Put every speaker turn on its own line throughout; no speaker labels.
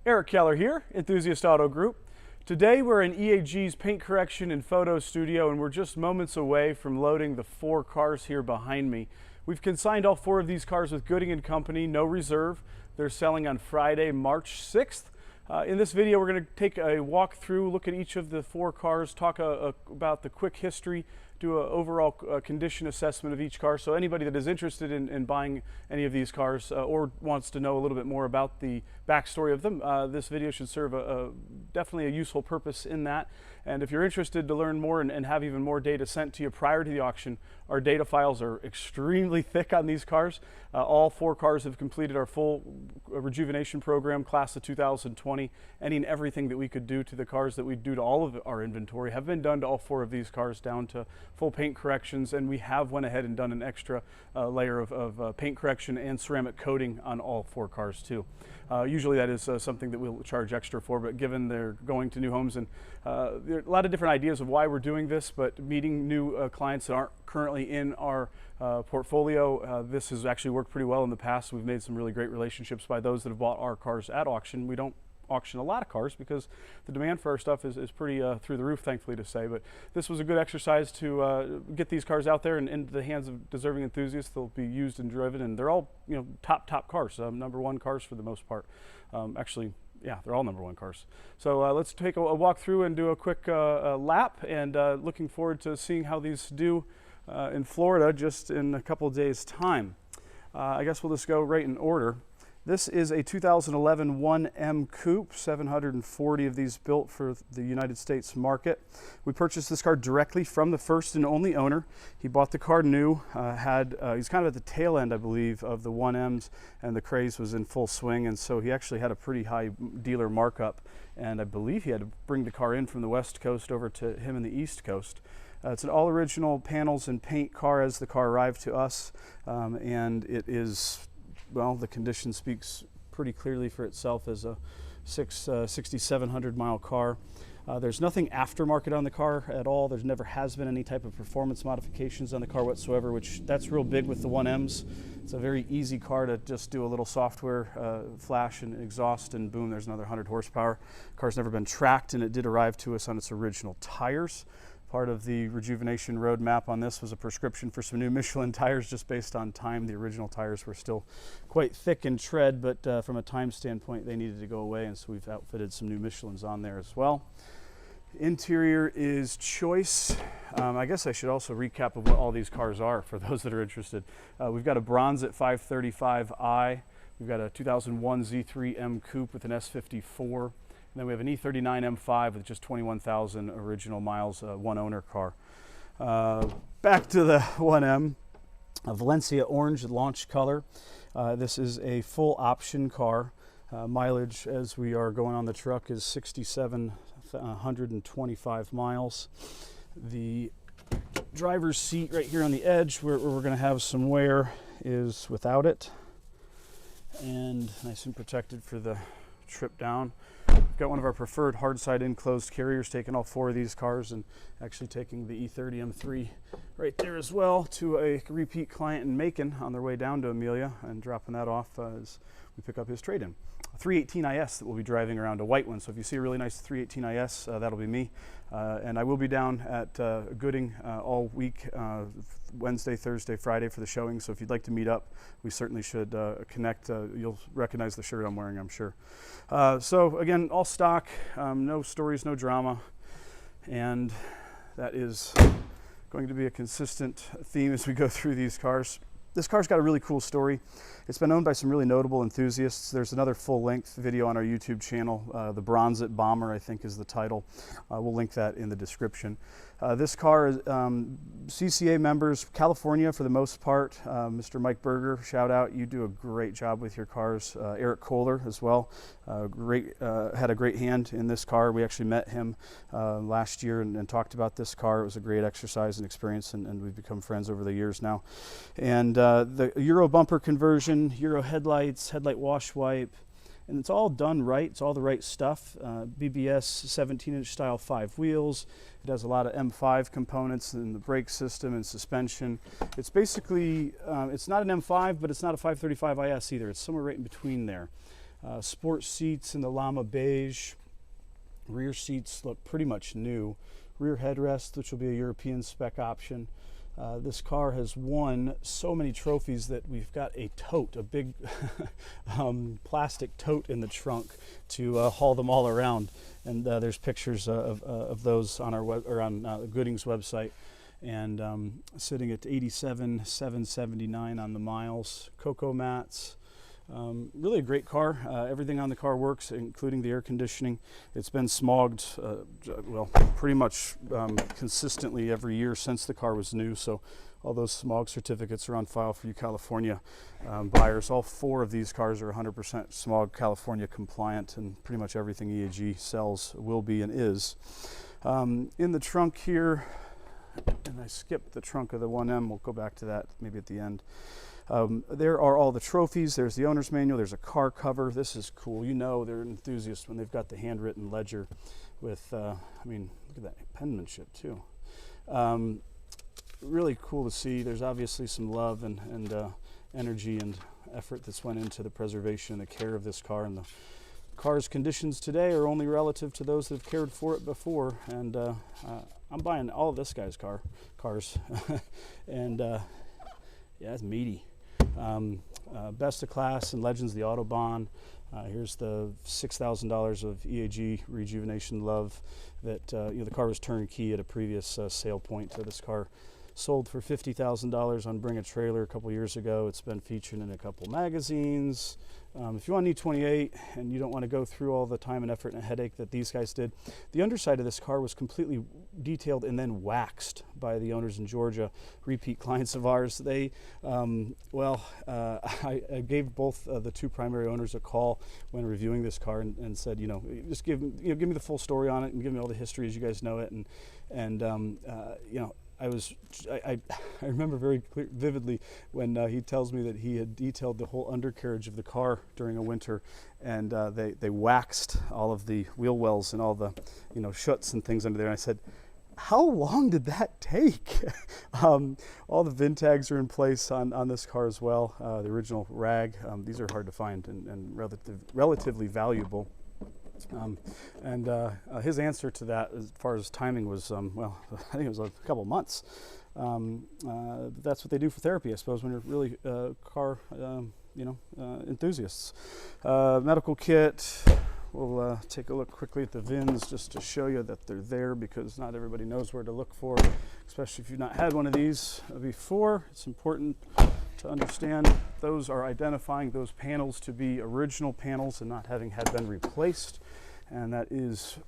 Eric Keller here, Enthusiast Auto Group. Today we're in EAG's paint correction and photo studio, and we're just moments away from loading the 4 cars here behind me. We've consigned all 4 of these cars with Gooding & Company, no reserve. They're selling on Friday, March 6th. In this video, we're going to take a walk through, look at each of the 4 cars, talk about the quick history, do an overall condition assessment of each car. So anybody that is interested in buying any of these cars or wants to know a little bit more about the backstory of them, this video should serve definitely a useful purpose in that. And if you're interested to learn more and have even more data sent to you prior to the auction, our data files are extremely thick on these cars. All 4 cars have completed our full rejuvenation program, class of 2020. Any and everything that we could do to the cars that we do to all of our inventory have been done to all 4 of these cars, down to full paint corrections, and we have went ahead and done an extra layer of paint correction and ceramic coating on all 4 cars too. Usually that is something that we'll charge extra for, but given they're going to new homes, and there are a lot of different ideas of why we're doing this, but meeting new clients that aren't currently in our portfolio, this has actually worked pretty well in the past. We've made some really great relationships by those that have bought our cars at auction. We don't auction a lot of cars because the demand for our stuff is pretty through the roof, thankfully to say, but this was a good exercise to get these cars out there and into the hands of deserving enthusiasts. They'll be used and driven, and they're all, you know, top cars, #1 cars for the most part. Actually, yeah, they're all #1 cars. So let's take a walk through and do a quick lap, and looking forward to seeing how these do in Florida just in a couple of days time. I guess we'll just go right in order. This is a 2011 M-Coupe, 740 of these built for the United States market. We purchased this car directly from the first and only owner. He bought the car new, he's kind of at the tail end, I believe, of the 1Ms, and the craze was in full swing, and so he actually had a pretty high dealer markup, and I believe he had to bring the car in from the West Coast over to him in the East Coast. It's an all original panels and paint car as the car arrived to us, and it is, well, the condition speaks pretty clearly for itself as a 6,700 mile car. There's nothing aftermarket on the car at all. There's never has been any type of performance modifications on the car whatsoever, which that's real big with the 1Ms. It's a very easy car to just do a little software flash and exhaust, and boom, there's another 100 horsepower. The car's never been tracked, and it did arrive to us on its original tires. Part of the rejuvenation roadmap on this was a prescription for some new Michelin tires just based on time. The original tires were still quite thick in tread, but from a time standpoint, they needed to go away, and so we've outfitted some new Michelins on there as well. Interior is choice. I guess I should also recap of what all these cars are for those that are interested. We've got a bronze at 535i. We've got a 2001 Z3 M-Coupe with an S54. And then we have an E39 M5 with just 21,000 original miles, one owner car. Back to the 1M, a Valencia orange launch color. This is a full option car. Mileage as we are going on the truck is 6,725 miles. The driver's seat right here on the edge where we're going to have some wear is without it, and nice and protected for the trip down. We've got one of our preferred hard side enclosed carriers taking all 4 of these cars, and actually taking the E30 M3 right there as well to a repeat client in Macon on their way down to Amelia, and dropping that off as we pick up his trade-in. A 318 IS that we'll be driving around, a white one. So if you see a really nice 318 IS, that'll be me. And I will be down at Gooding all week, Wednesday, Thursday, Friday for the showing. So if you'd like to meet up, we certainly should connect. You'll recognize the shirt I'm wearing, I'm sure. So again, all stock, no stories, no drama. And that is going to be a consistent theme as we go through these cars. This car's got a really cool story. It's been owned by some really notable enthusiasts. There's another full-length video on our YouTube channel. The Bronze Bomber, I think, is the title. We'll link that in the description. This car is CCA members, California for the most part. Mr. Mike Berger, shout out. You do a great job with your cars. Eric Kohler as well. Had a great hand in this car. We actually met him last year and talked about this car. It was a great exercise and experience, and we've become friends over the years now. And the Euro bumper conversion, Euro headlights, headlight wash wipe, and it's all done right. It's all the right stuff. BBS 17-inch style 5 wheels. It has a lot of M5 components in the brake system and suspension. It's basically, it's not an M5, but it's not a 535 IS either. It's somewhere right in between there. Sport seats in the llama beige. Rear seats look pretty much new. Rear headrest, which will be a European spec option. This car has won so many trophies that we've got a tote, a big plastic tote in the trunk to haul them all around. And there's pictures of those on our on Gooding's website. And sitting at 87,779 on the miles. Cocoa mats. Really a great car. Everything on the car works, including the air conditioning. It's been smogged, well, pretty much consistently every year since the car was new. So all those smog certificates are on file for you California buyers. All 4 of these cars are 100% smog California compliant, and pretty much everything EAG sells will be and is. In the trunk here, and I skipped the trunk of the 1M. We'll go back to that maybe at the end. There are all the trophies. There's the owner's manual. There's a car cover. This is cool. You know they're enthusiasts when they've got the handwritten ledger with, I mean, look at that penmanship too. Really cool to see. There's obviously some love and energy and effort that's went into the preservation and the care of this car. And the car's conditions today are only relative to those that have cared for it before. And I'm buying all of this guy's cars. And yeah, it's meaty. Best of class and Legends the Autobahn. Here's the $6,000 of EAG Rejuvenation love that you know, the car was turnkey at a previous sale point. So this car sold for $50,000 on Bring a Trailer a couple years ago. It's been featured in a couple magazines. If you want an E28 and you don't want to go through all the time and effort and headache that these guys did, the underside of this car was completely detailed and then waxed by the owners in Georgia, repeat clients of ours. They, I gave both the 2 primary owners a call when reviewing this car and said, you know, just give me the full story on it and give me all the history as you guys know it, and you know, I remember very vividly when he tells me that he had detailed the whole undercarriage of the car during a winter, and they waxed all of the wheel wells and all the, you know, schuts and things under there. And I said, how long did that take? All the Vin Tags are in place on this car as well. The original rag. These are hard to find and relatively valuable. His answer to that, as far as timing, was well, I think it was a couple months. That's what they do for therapy, I suppose, when you're really car, enthusiasts. Medical kit. We'll take a look quickly at the VINs just to show you that they're there, because not everybody knows where to look for, especially if you've not had one of these before. It's important to understand those are identifying those panels to be original panels and not having had been replaced, and that is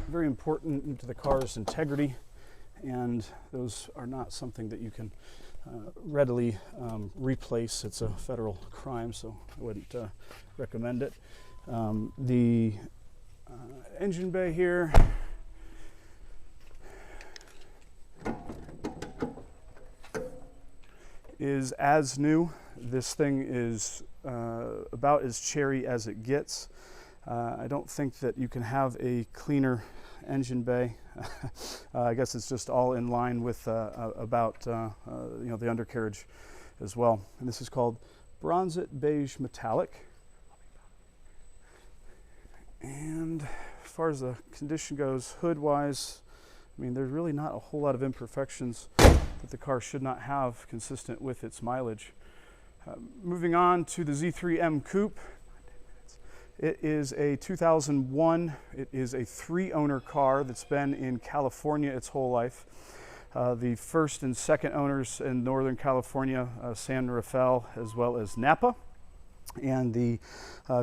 very important to the car's integrity, and those are not something that you can readily replace. It's a federal crime, so I wouldn't recommend it. The engine bay here is as new. This thing is about as cherry as it gets. I don't think that you can have a cleaner engine bay. I guess it's just all in line with the undercarriage as well. And this is called Bronzite Beige Metallic. And as far as the condition goes, hood-wise, I mean, there's really not a whole lot of imperfections that the car should not have consistent with its mileage. Moving on to the Z3 M-Coupe. It is a 2001. It is a 3-owner car that's been in California its whole life. The first and second owners in Northern California, San Rafael, as well as Napa. And the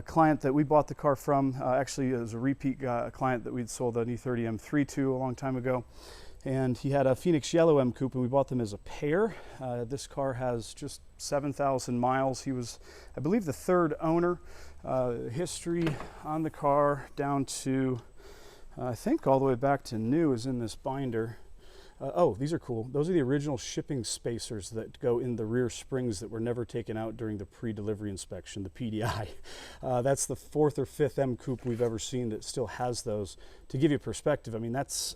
client that we bought the car from actually is a repeat client that we'd sold an E30 M3 to a long time ago. And he had a Phoenix Yellow M-Coupe, and we bought them as a pair. This car has just 7,000 miles. He was, I believe, the third owner. History on the car down to, I think all the way back to new is in this binder. Oh, these are cool. Those are the original shipping spacers that go in the rear springs that were never taken out during the pre-delivery inspection, the PDI. That's the 4th or 5th M-Coupe we've ever seen that still has those. To give you perspective, I mean, that's,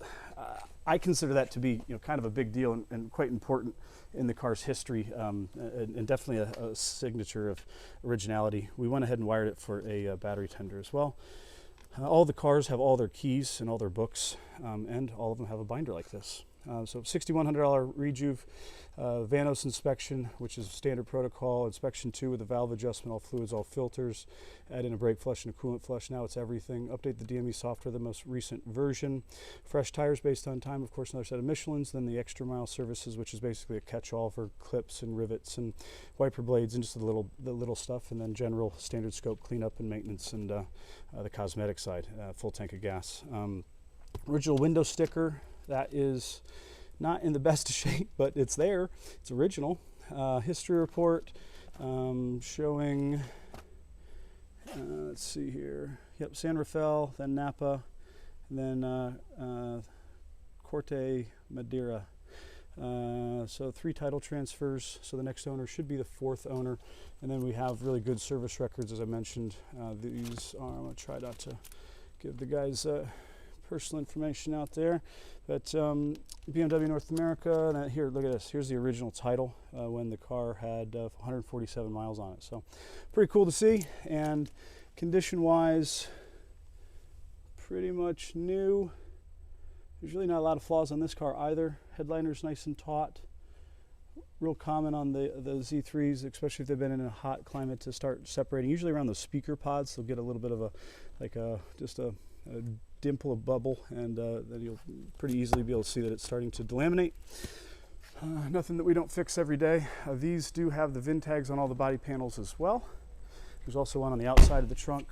I consider that to be kind of a big deal and quite important in the car's history, and definitely a signature of originality. We went ahead and wired it for a battery tender as well. All the cars have all their keys and all their books, and all of them have a binder like this. So $6,100 Rejuve Vanos inspection, which is standard protocol. Inspection 2 with a valve adjustment, all fluids, all filters. Add in a brake flush and a coolant flush. Now it's everything. Update the DME software, the most recent version. Fresh tires based on time, of course, another set of Michelins. Then the extra mile services, which is basically a catch-all for clips and rivets and wiper blades and just the little stuff. And then general standard scope cleanup and maintenance and the cosmetic side, full tank of gas. Original window sticker. That is not in the best shape, but it's there. It's original. History report showing, let's see here. Yep, San Rafael, then Napa, and then Corte Madera. So 3 title transfers. So the next owner should be the 4th owner. And then we have really good service records, as I mentioned. These are, I'm going to try not to give the guys personal information out there, but BMW North America, and here, look at this. Here's the original title when the car had 147 miles on it. So pretty cool to see. And condition-wise, pretty much new. There's really not a lot of flaws on this car either. Headliner's nice and taut. Real common on the Z3s, especially if they've been in a hot climate, to start separating. Usually around those speaker pods, they'll get a little bit of just a dimple, a bubble, and then you'll pretty easily be able to see that it's starting to delaminate. Nothing that we don't fix every day. These do have the VIN tags on all the body panels as well. There's also one on the outside of the trunk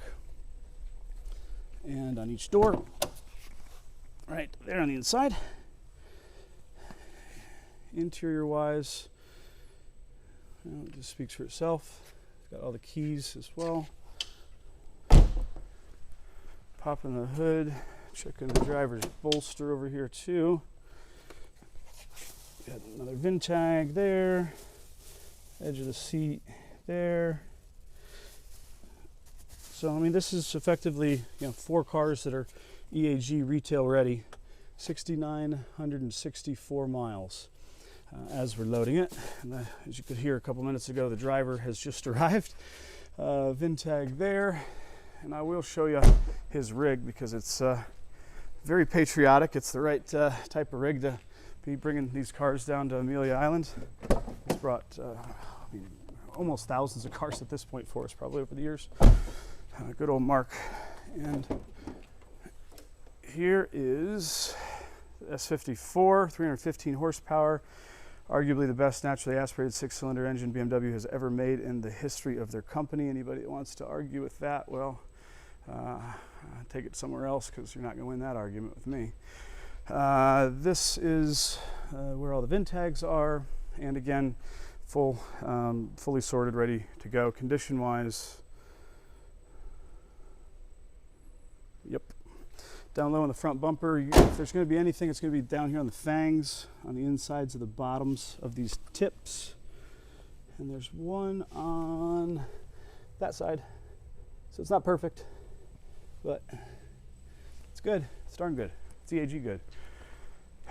and on each door. Right there on the inside. Interior wise, it just speaks for itself. It's got all the keys as well. Popping the hood, checking the driver's bolster over here too. Got another VIN tag there. Edge of the seat there. So I mean, this is effectively 4 cars that are EAG retail ready. 6,964 miles as we're loading it. And as you could hear a couple minutes ago, the driver has just arrived. VIN tag there. And I will show you his rig because it's very patriotic. It's the right type of rig to be bringing these cars down to Amelia Island. It's brought almost thousands of cars at this point for us, probably over the years. Good old Mark. And here is S54, 315 horsepower. Arguably the best naturally aspirated 6-cylinder engine BMW has ever made in the history of their company. Anybody that wants to argue with that, well, take it somewhere else, because you're not going to win that argument with me. This is where all the VIN tags are, and again, fully sorted, ready to go. Condition wise, yep. Down low on the front bumper, if there's going to be anything, it's going to be down here on the fangs, on the insides of the bottoms of these tips. And there's one on that side. So it's not perfect, but it's good. It's darn good. It's EAG good.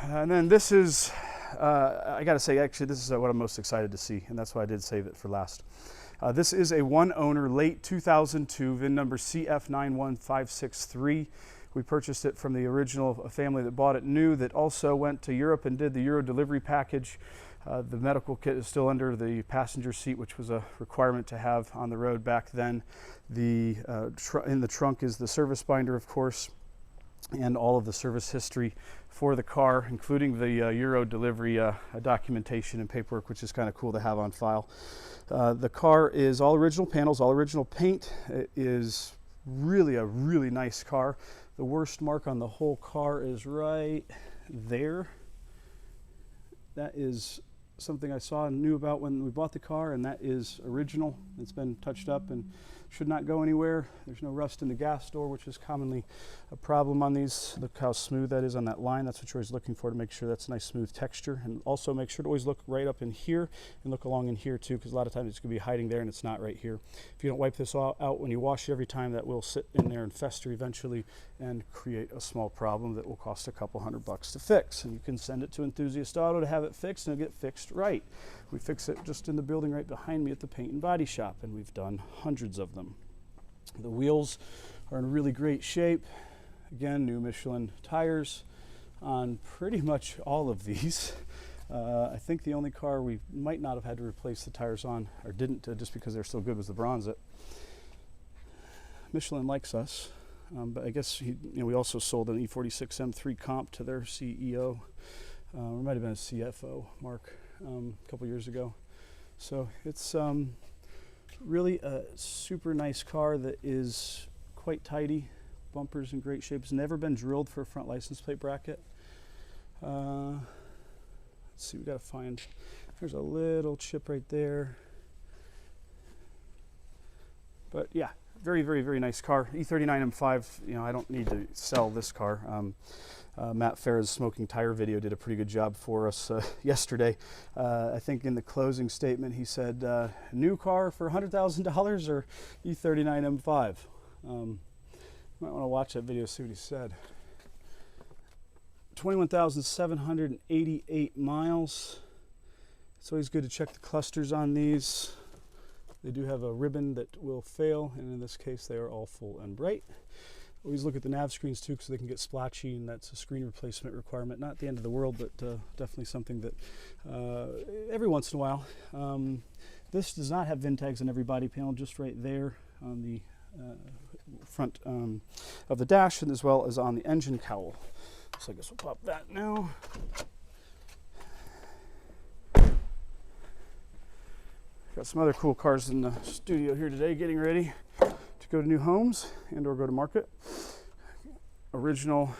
And then this is, I got to say, actually, this is what I'm most excited to see, and that's why I did save it for last. This is a 1-owner, late 2002, VIN number CF91563. We purchased it from the original family that bought it new, that also went to Europe and did the Euro delivery package. The medical kit is still under the passenger seat, which was a requirement to have on the road back then. In the trunk is the service binder, of course, and all of the service history for the car, including the Euro delivery documentation and paperwork, which is kind of cool to have on file. The car is all original panels, all original paint. It is really a really nice car. The worst mark on the whole car is right there. That is something I saw and knew about when we bought the car, and that is original. It's been touched up and should not go anywhere. There's no rust in the gas door, which is commonly a problem on these. Look how smooth that is on that line. That's what you're always looking for, to make sure that's a nice smooth texture. And also make sure to always look right up in here and look along in here too, because a lot of times it's going to be hiding there and it's not right here. If you don't wipe this all out when you wash it every time, that will sit in there and fester eventually and create a small problem that will cost a couple $100 to fix. And you can send it to Enthusiast Auto to have it fixed, and it'll get fixed right. We fix it just in the building right behind me at the paint and body shop, and we've done hundreds of them. The wheels are in really great shape. Again, new Michelin tires on pretty much all of these. I think the only car we might not have had to replace the tires on, or didn't, just because they're so good, was the Bronzet. Michelin likes us, but I guess we also sold an E46 M3 comp to their CEO. It might have been a CFO, Mark, a couple years ago. So it's really a super nice car that is quite tidy. Bumpers in great shape. It's never been drilled for a front license plate bracket. Let's see, we got to find, there's a little chip right there. But yeah, very, very, very nice car. E39 M5, I don't need to sell this car. Matt Farah's smoking tire video did a pretty good job for us yesterday. I think in the closing statement he said, new car for $100,000 or E39 M5. Might want to watch that video, see what he said. 21,788 miles. It's always good to check the clusters on these. They do have a ribbon that will fail, and in this case they are all full and bright. Always look at the nav screens too, because they can get splotchy, and that's a screen replacement requirement. Not the end of the world, but definitely something that every once in a while. This does not have Vin Tags on every body panel, just right there on the front of the dash, and as well as on the engine cowl. So I guess we'll pop that now. Got some other cool cars in the studio here today, getting ready to go to new homes and or go to market. Original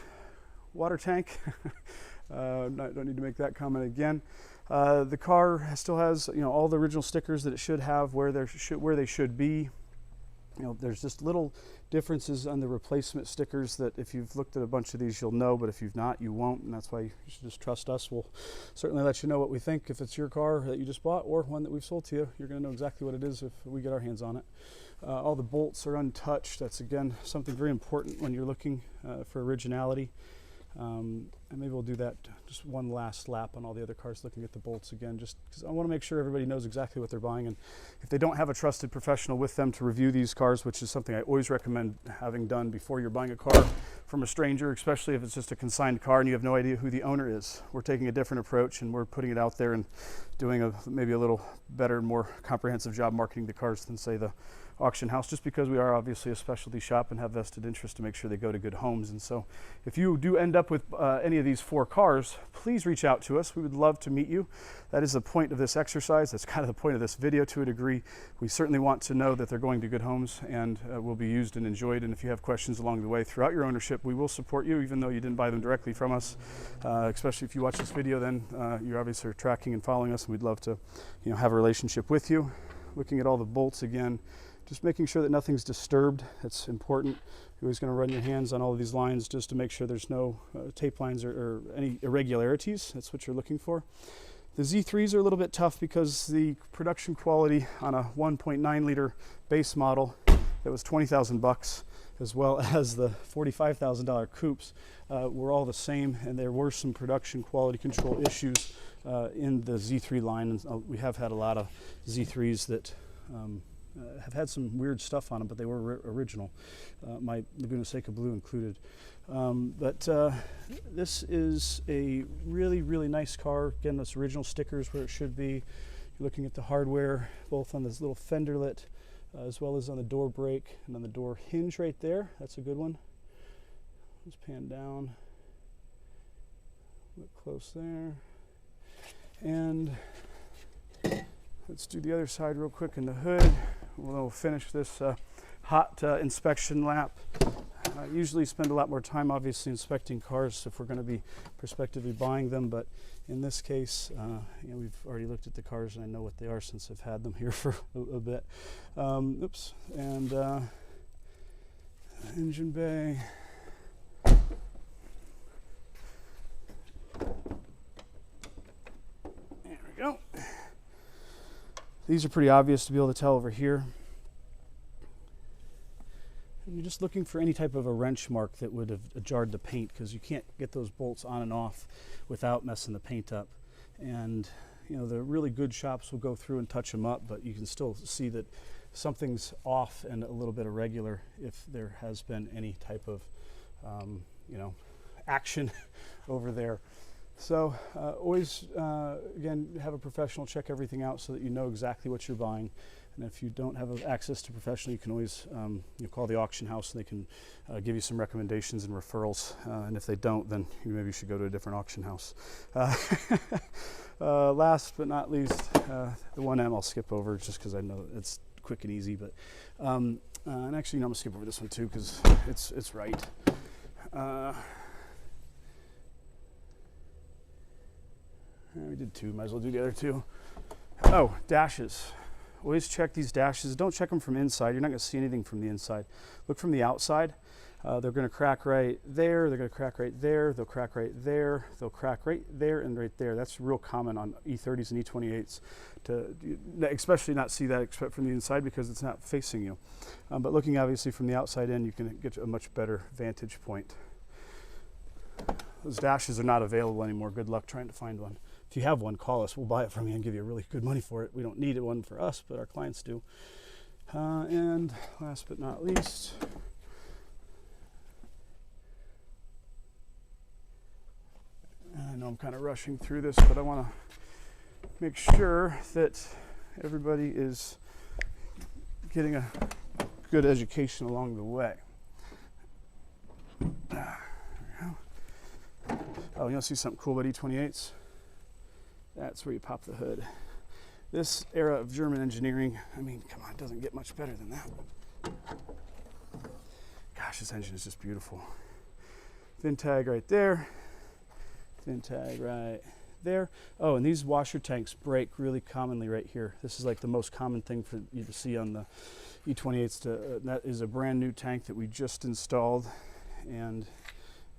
water tank. Don't need to make that comment again. The car still has all the original stickers that it should have, where they should be. There's just little differences on the replacement stickers that if you've looked at a bunch of these you'll know, but if you've not, you won't, and that's why you should just trust us. We'll certainly let you know what we think. If it's your car that you just bought or one that we've sold to you, you're going to know exactly what it is if we get our hands on it. All the bolts are untouched. That's again something very important when you're looking for originality. And maybe we'll do that just one last lap on all the other cars, looking at the bolts again, just because I want to make sure everybody knows exactly what they're buying. And if they don't have a trusted professional with them to review these cars, which is something I always recommend having done before you're buying a car from a stranger, especially if it's just a consigned car and you have no idea who the owner is. We're taking a different approach, and we're putting it out there and doing maybe a little better, more comprehensive job marketing the cars than, say, the auction house, just because we are obviously a specialty shop and have vested interest to make sure they go to good homes. And so if you do end up with any of these 4 cars, please reach out to us. We would love to meet you. That is the point of this exercise. That's kind of the point of this video to a degree. We certainly want to know that they're going to good homes and will be used and enjoyed. And if you have questions along the way throughout your ownership, we will support you, even though you didn't buy them directly from us. Especially if you watch this video, then you obviously are tracking and following us, and we'd love to have a relationship with you. Looking at all the bolts again, just making sure that nothing's disturbed. That's important. You're always going to run your hands on all of these lines just to make sure there's no tape lines or any irregularities. That's what you're looking for. The Z3s are a little bit tough because the production quality on a 1.9 liter base model that was $20,000, as well as the $45,000 coupes, were all the same, and there were some production quality control issues in the Z3 line. And we have had a lot of Z3s that have had some weird stuff on them, but they were original, my Laguna Seca Blue included. But this is a really, really nice car. Again, those original stickers where it should be. You're looking at the hardware, both on this little fenderlet, as well as on the door brake and on the door hinge right there. That's a good one. Let's pan down. Look close there. And let's do the other side real quick in the hood. We'll finish this hot inspection lap I usually spend a lot more time obviously inspecting cars if we're going to be prospectively buying them, but in this case, you know, we've already looked at the cars and I know what they are since I've had them here for a bit. Oops, and engine bay. There we go. These are pretty obvious to be able to tell over here. And you're just looking for any type of a wrench mark that would have jarred the paint, because you can't get those bolts on and off without messing the paint up. And you know, the really good shops will go through and touch them up, but you can still see that something's off and a little bit irregular if there has been any type of you know, action over there. So always again, have a professional check everything out so that you know exactly what you're buying. And if you don't have access to professional, you can always you know, call the auction house and they can give you some recommendations and referrals. And if they don't, then maybe you should go to a different auction house. Last but not least, the 1M I'll skip over just because I know it's quick and easy. But and actually, no, I'm gonna skip over this one too because it's right. We did two. Might as well do the other two. Oh, dashes. Always check these dashes. Don't check them from inside. You're not going to see anything from the inside. Look from the outside. They're going to crack right there. They're going to crack right there. They'll crack right there. They'll crack right there and right there. That's real common on E30s and E28s to especially not see that except from the inside because it's not facing you. But looking obviously from the outside in, you can get a much better vantage point. Those dashes are not available anymore. Good luck trying to find one. If you have one, call us. We'll buy it from you and give you really good money for it. We don't need one for us, but our clients do. And last but not least, I know I'm kind of rushing through this, but I want to make sure that everybody is getting a good education along the way. There we go. Oh, you want to see something cool about E28s? That's where you pop the hood. This era of German engineering, I mean, come on, it doesn't get much better than that. Gosh, this engine is just beautiful. Vin tag right there. Vin tag right there. Oh, and these washer tanks break really commonly right here. This is like the most common thing for you to see on the E28s. That is a brand new tank that we just installed, and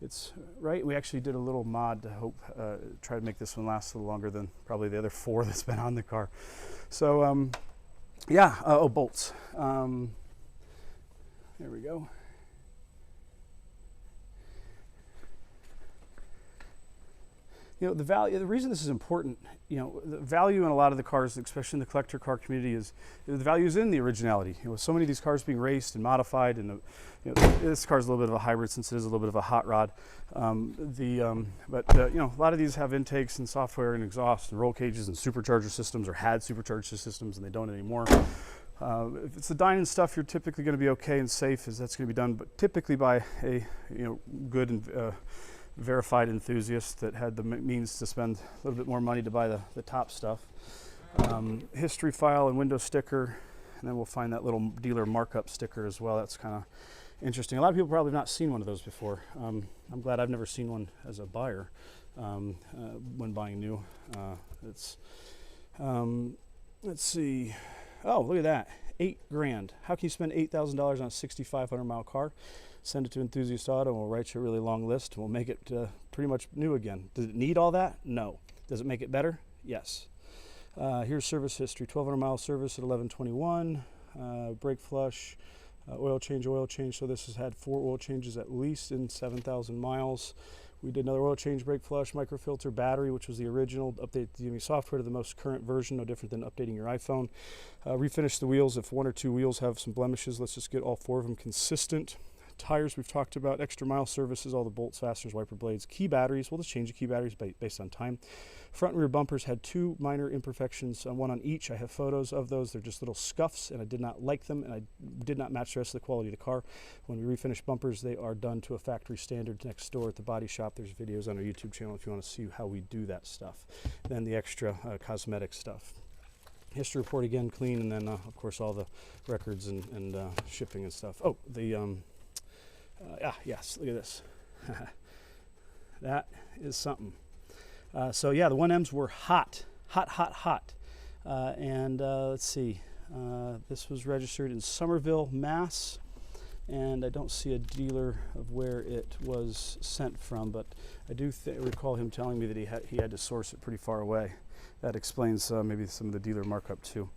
it's right. We actually did a little mod to hope try to make this one last a little longer than probably the other 4 that's been on the car. So yeah. Oh, bolts. There we go. You know, the reason this is important, you know, the value in a lot of the cars, especially in the collector car community, is the value is in the originality. You know, so many of these cars being raced and modified, and you know, this car's a little bit of a hybrid since it is a little bit of a hot rod. But you know, a lot of these have intakes and software and exhaust and roll cages and supercharger systems, or had supercharger systems, and they don't anymore. If it's the Dynon stuff, you're typically going to be okay and safe, as that's going to be done, but typically by a good and verified enthusiast that had the means to spend a little bit more money to buy the top stuff. History file and window sticker, and then we'll find that little dealer markup sticker as well. That's kind of interesting. A lot of people probably have not seen one of those before. I'm glad I've never seen one as a buyer when buying new. Let's see. Oh, look at that. $8,000. How can you spend $8,000 on a 6,500 mile car? Send it to Enthusiast Auto, and we'll write you a really long list, and we'll make it pretty much new again. Does it need all that? No. Does it make it better? Yes. Here's service history. 1,200 mile service at 11/21. Brake flush, oil change. So this has had 4 oil changes at least in 7,000 miles. We did another oil change, brake flush, microfilter, battery, which was the original. Update the DME software to the most current version, no different than updating your iPhone. Refinish the wheels. If 1 or 2 wheels have some blemishes, let's just get all 4 of them consistent. Tires we've talked about, extra mile services, all the bolts, fasteners, wiper blades, key batteries. We'll just change the key batteries based on time. Front and rear bumpers had 2 minor imperfections, 1 on each. I have photos of those. They're just little scuffs, and I did not like them, and I did not match the rest of the quality of the car. When we refinish bumpers, they are done to a factory standard next door at the body shop. There's videos on our YouTube channel if you want to see how we do that stuff. Then the extra cosmetic stuff. History report again, clean, and then of course all the records and shipping and stuff. Oh, the Yes, look at this. That is something. So yeah, the 1Ms were hot. And let's see, this was registered in Somerville, Mass. And I don't see a dealer of where it was sent from, but I do recall him telling me that he had to source it pretty far away. That explains maybe some of the dealer markup too.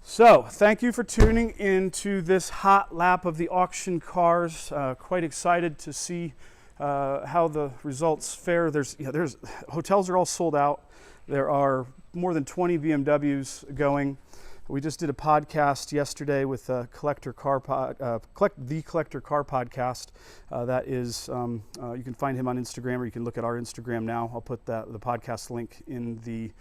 So thank you for tuning into this hot lap of the auction cars. Quite excited to see how the results fare. Hotels are all sold out. There are more than 20 BMWs going. We just did a podcast yesterday with the Collector Car Podcast. That is, you can find him on Instagram, or you can look at our Instagram now. I'll put the podcast link in the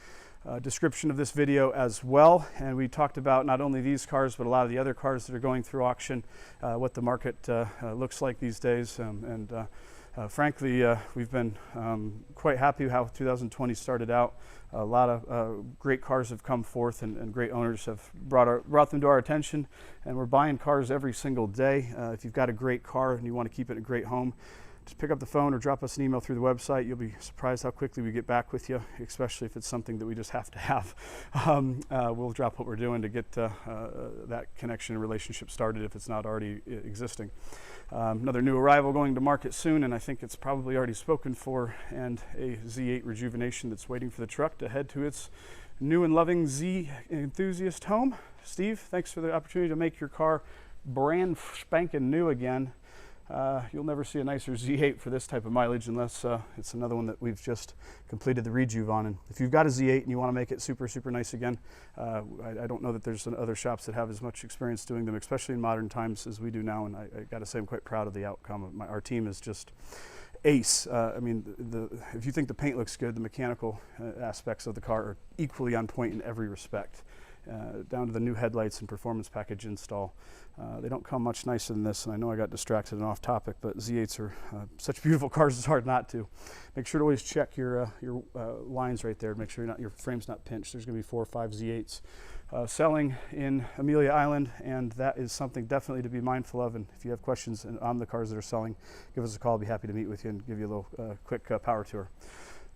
description of this video as well. And we talked about not only these cars, but a lot of the other cars that are going through auction, what the market looks like these days. Frankly, we've been quite happy how 2020 started out. A lot of great cars have come forth, and great owners have brought them to our attention, and we're buying cars every single day. If you've got a great car and you want to keep it in a great home, just pick up the phone or drop us an email through the website. You'll be surprised how quickly we get back with you, especially if it's something that we just have to have. We'll drop what we're doing to get that connection and relationship started if it's not already existing. Another new arrival going to market soon, and I think it's probably already spoken for, and a Z8 Rejuvenation that's waiting for the truck to head to its new and loving Z enthusiast home. Steve, thanks for the opportunity to make your car brand spanking new again. You'll never see a nicer Z8 for this type of mileage unless it's another one that we've just completed the rejuve on. And if you've got a Z8 and you want to make it super, super nice again, I don't know that there's other shops that have as much experience doing them, especially in modern times as we do now. And I got to say, I'm quite proud of the outcome. Our team is just ace. I mean, if you think the paint looks good, the mechanical aspects of the car are equally on point in every respect. Down to the new headlights and performance package install. They don't come much nicer than this, and I know I got distracted and off topic, but Z8s are such beautiful cars, it's hard not to. Make sure to always check your lines right there. Make sure your frame's not pinched. There's going to be 4 or 5 Z8s selling in Amelia Island, and that is something definitely to be mindful of. And if you have questions on the cars that are selling, give us a call. I'll be happy to meet with you and give you a little quick power tour.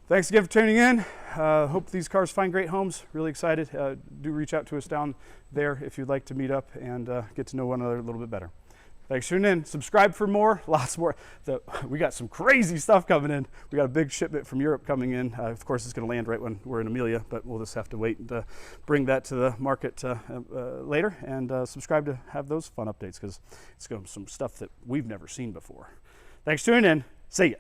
Thanks again for tuning in. Hope these cars find great homes. Really excited. Do reach out to us down there if you'd like to meet up and get to know one another a little bit better. Thanks for tuning in. Subscribe for more. Lots more. We got some crazy stuff coming in. We got a big shipment from Europe coming in. Of course, it's going to land right when we're in Amelia, but we'll just have to wait and bring that to the market later. And subscribe to have those fun updates, because it's going to be some stuff that we've never seen before. Thanks for tuning in. See ya.